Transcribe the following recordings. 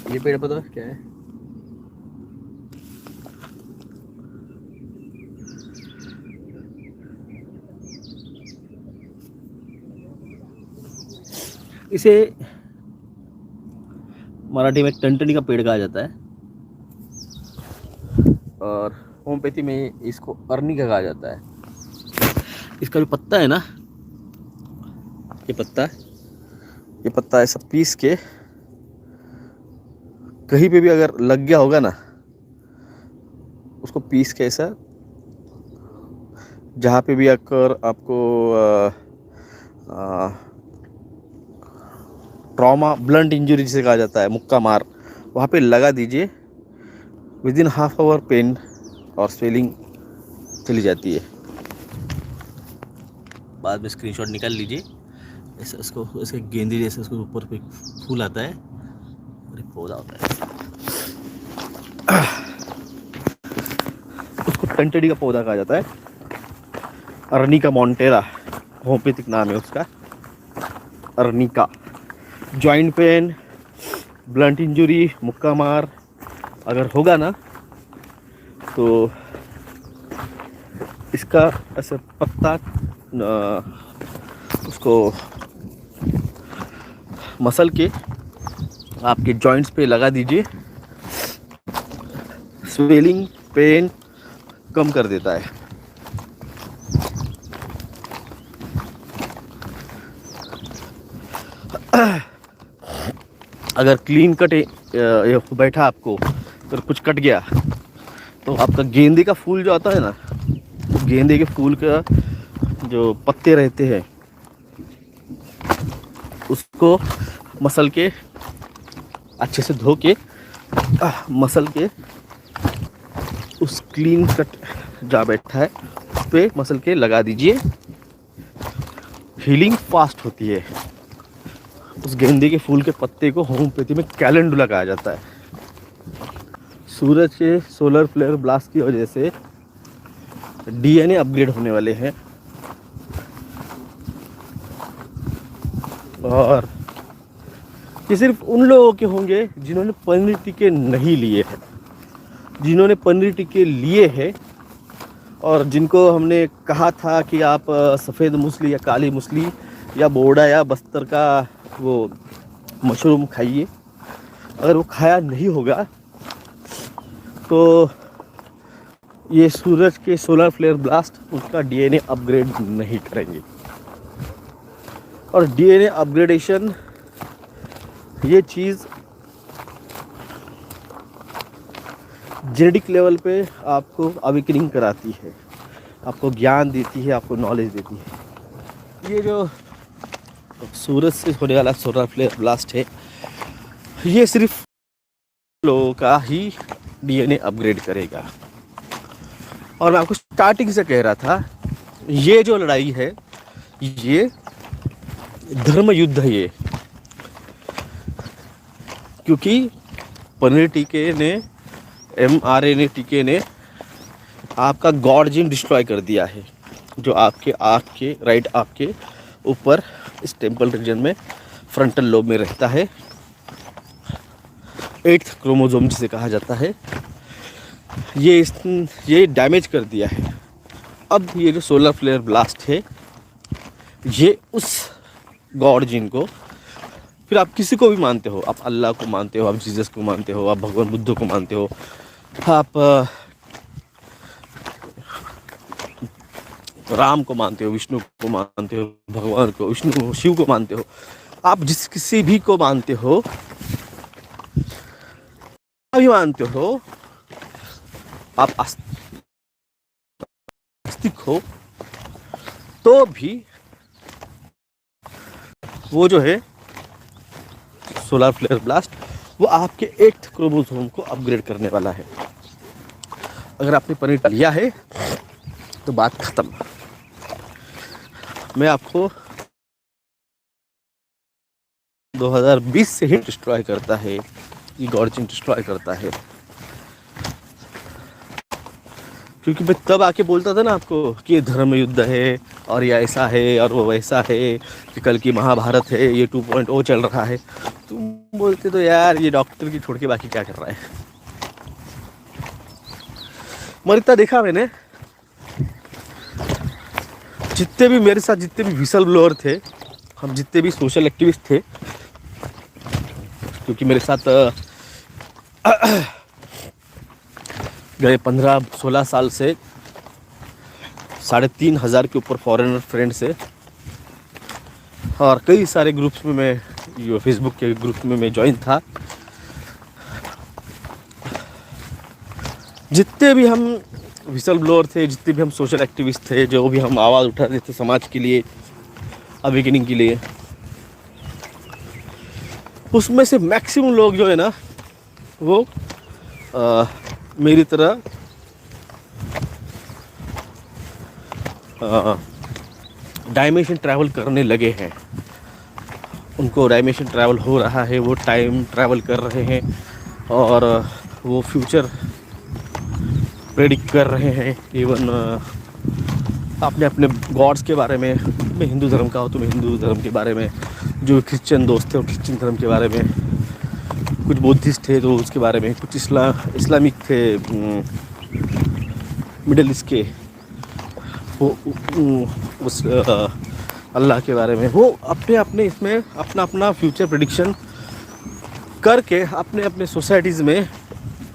ये पेड़ पता क्या है? इसे मराठी में टनटनी का पेड़ कहा जाता है और होम्योपैथी में इसको अरनी का कहा जाता है। इसका जो पत्ता है ना, ये पत्ता ऐसा पीस के कहीं पे भी अगर लग गया होगा ना, उसको पीस के ऐसा जहाँ पे भी अगर आपको ट्रॉमा ब्लंट इंजरी जिसे कहा जाता है, मुक्का मार, वहाँ पे लगा दीजिए। Within half hour pain और स्वेलिंग चली जाती है। बाद में स्क्रीनशॉट निकाल लीजिए। ऐसे इसको ऐसे गेंदे जैसे उसको ऊपर पे फूल आता है और एक पौधा होता है, उसको टंटड़ी का पौधा कहा जाता है। अर्निका मॉन्टेरा होम्योपैथिक नाम है उसका, arnica. Joint pain, blunt injury, मुक्का मार अगर होगा ना, तो इसका ऐसे पत्ता उसको मसल के आपके जॉइंट्स पे लगा दीजिए। स्वेलिंग, पेन कम कर देता है। अगर क्लीन कट बैठा आपको, अगर कुछ कट गया तो आपका गेंदे का फूल जो आता है ना, गेंदे के फूल का जो पत्ते रहते हैं उसको मसल के अच्छे से धो के मसल के उस क्लीन कट जा बैठा है उस पे मसल के लगा दीजिए। हीलिंग फास्ट होती है। उस गेंदे के फूल के पत्ते को होम्योपैथी में कैलेंडुला कहा जाता है। सूरज के सोलर फ्लेयर ब्लास्ट की वजह से डीएनए अपग्रेड होने वाले हैं और ये सिर्फ उन लोगों के होंगे जिन्होंने पनीर टीके नहीं लिए हैं। जिन्होंने पनीर टीके लिए हैं और जिनको हमने कहा था कि आप सफ़ेद मूसली या काली मूसली या बोड़ा या बस्तर का वो मशरूम खाइए, अगर वो खाया नहीं होगा तो ये सूरज के सोलर फ्लेयर ब्लास्ट उसका डीएनए अपग्रेड नहीं करेंगे। और डीएनए अपग्रेडेशन ये चीज़ जेनेटिक लेवल पे आपको अवेकनिंग कराती है, आपको ज्ञान देती है, आपको नॉलेज देती है। ये जो सूरज से होने वाला सोलर फ्लेयर ब्लास्ट है, ये सिर्फ लोगों का ही डीएनए अपग्रेड करेगा। और मैं आपको स्टार्टिंग से कह रहा था, ये जो लड़ाई है ये धर्म युद्ध है ये, क्योंकि पनीर टीके ने, mRNA टीके ने आपका गॉड जीन डिस्ट्रॉय कर दिया है, जो आपके आँख के राइट आँख के ऊपर इस टेम्पल रीजन में फ्रंटल लोब में रहता है। 8th क्रोमोसोम जिसे कहा जाता है, ये डैमेज कर दिया है। अब ये जो सोलर फ्लेयर ब्लास्ट है ये उस गॉड जीन को, फिर आप किसी को भी मानते हो, आप अल्लाह को मानते हो, आप जीसस को मानते हो, आप भगवान बुद्ध को मानते हो, आप राम को मानते हो, विष्णु को मानते हो, भगवान को, विष्णु शिव को मानते हो, आप जिस किसी भी को मानते हो, भी मानते हो, आप आस्तिक हो, तो भी वो जो है सोलर फ्लेयर ब्लास्ट वो आपके 8th क्रोमोसोम को अपग्रेड करने वाला है। अगर आपने पनीर लिया है तो बात खत्म। मैं आपको 2020 से ही डिस्ट्रॉय करता है, ये गॉड जीन डिस्ट्रॉय करता है, क्योंकि मैं तब आके बोलता था ना आपको कि ये धर्म युद्ध है और ये ऐसा है और वो वैसा है कि कल की महाभारत है, ये 2.0 चल रहा है। तुम बोलते तो यार ये डॉक्टर की छोड़ के बाकी क्या कर रहा है। मरता देखा मैंने, जितने भी मेरे साथ जितने भी विसल ब्लोअर थे, हम जितने भी सोशल एक्टिविस्ट थे, क्योंकि मेरे साथ गए 15-16 साल से 3,500 के ऊपर फॉरेनर फ्रेंड्स है, और कई सारे ग्रुप्स में मैं फेसबुक के ग्रुप में मैं ज्वाइन था। जितने भी हम विसल ब्लोअर थे, जितने भी हम सोशल एक्टिविस्ट थे, जो भी हम आवाज़ उठा रहे थे समाज के लिए, अवेकनिंग के लिए, उसमें से मैक्सिमम लोग जो है ना वो मेरी तरह डायमेंशन ट्रैवल करने लगे हैं। उनको डायमेंशन ट्रैवल हो रहा है, वो टाइम ट्रैवल कर रहे हैं और वो फ्यूचर प्रेडिक्ट कर रहे हैं। इवन अपने अपने गॉड्स के बारे में, मैं हिंदू धर्म का हूँ तो मैं हिंदू धर्म के बारे में, जो क्रिश्चियन दोस्त थे वो क्रिश्चियन धर्म के बारे में, कुछ बुद्धिस्ट थे तो उसके बारे में, कुछ इस्लामिक थे, मिडल ईस्ट के, वो उस अल्लाह के बारे में, वो अपने अपने इसमें अपना अपना फ्यूचर प्रेडिक्शन करके अपने अपने सोसाइटीज़ में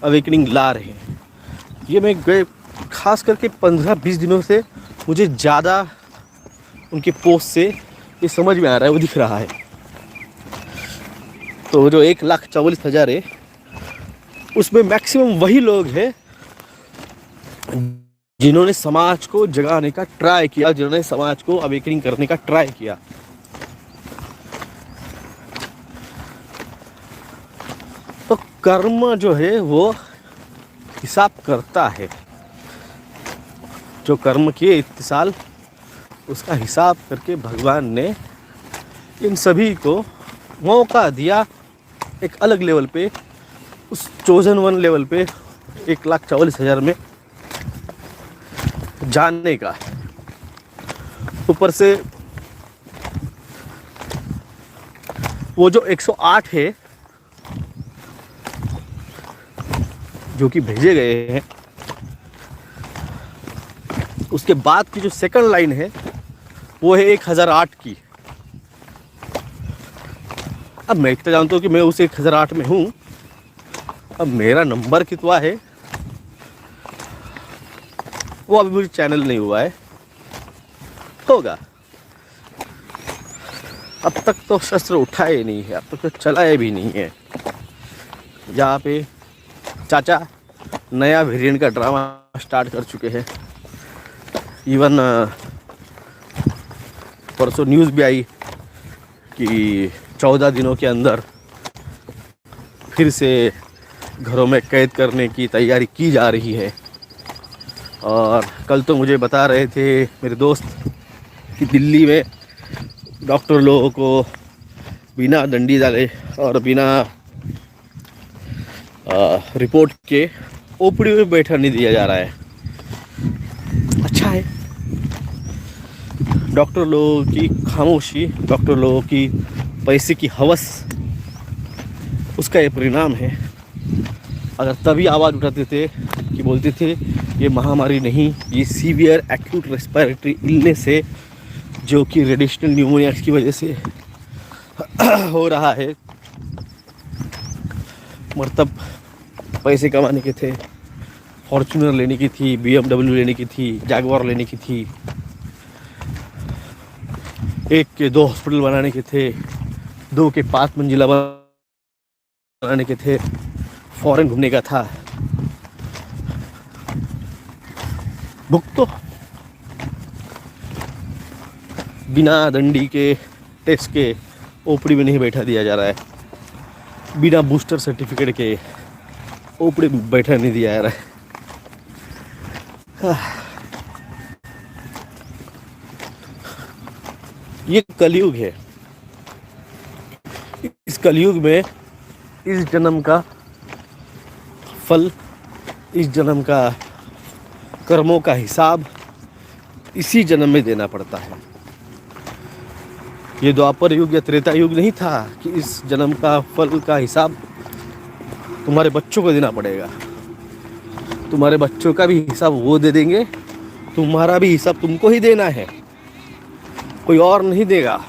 अवेकनिंग ला रहे हैं। ये मैं गए खास करके 15-20 दिनों से मुझे ज़्यादा उनके पोस्ट से ये समझ में आ रहा है, वो दिख रहा है। तो जो 1,44,000 है उसमें मैक्सिमम वही लोग हैं जिन्होंने समाज को जगाने का ट्राई किया, जिन्होंने समाज को अवेकनिंग करने का ट्राई किया। तो कर्म जो है वो हिसाब करता है। जो कर्म किए इतने साल, उसका हिसाब करके भगवान ने इन सभी को मौका दिया एक अलग लेवल पे, उस चोजन वन लेवल पे 1,44,000 में जानने का। ऊपर से वो जो 108 है जो कि भेजे गए हैं, उसके बाद की जो सेकंड लाइन है वो है 1,008 की। अब मैं इतना जानता हूँ कि मैं उस 1,008 में हूँ। अब मेरा नंबर कितना है वो अभी मुझे चैनल नहीं हुआ है, होगा। अब तक तो शस्त्र उठाए नहीं है, अब तक तो चलाए भी नहीं है। यहाँ पे चाचा नया वेरिएंट का ड्रामा स्टार्ट कर चुके हैं। इवन परसों न्यूज़ भी आई कि 14 दिनों के अंदर फिर से घरों में कैद करने की तैयारी की जा रही है। और कल तो मुझे बता रहे थे मेरे दोस्त कि दिल्ली में डॉक्टर लोगों को बिना डंडी डाले और बिना रिपोर्ट के ओपीडी में बैठा नहीं दिया जा रहा है। अच्छा है, डॉक्टर लोगों की खामोशी, डॉक्टर लोगों की पैसे की हवस, उसका ये परिणाम है। अगर तभी आवाज़ उठाते थे कि बोलते थे ये महामारी नहीं, ये सीवियर एक्यूट रेस्पिरेटरी इलनेस है जो कि रेडिशनल न्यूमोनिया की वजह से हो रहा है, मतलब पैसे कमाने के थे, फॉर्च्यूनर लेने की थी, BMW लेने की थी, जैगवार लेने की थी, 1 के 2 हॉस्पिटल बनाने के थे, 2 के 5 मंजिला बनाने के थे, फॉरेन घूमने का था। भुगतो बिना डंडी के टेस्ट के ओपीडी में नहीं बैठा दिया जा रहा है, बिना बूस्टर सर्टिफिकेट के ओपीडी में बैठा नहीं दिया जा रहा है। ये कलयुग है। इस कलयुग में इस जन्म का फल, इस जन्म का कर्मों का हिसाब इसी जन्म में देना पड़ता है। ये द्वापर युग या त्रेता युग नहीं था कि इस जन्म का फल का हिसाब तुम्हारे बच्चों को देना पड़ेगा। तुम्हारे बच्चों का भी हिसाब वो दे देंगे, तुम्हारा भी हिसाब तुमको ही देना है, कोई और नहीं देगा।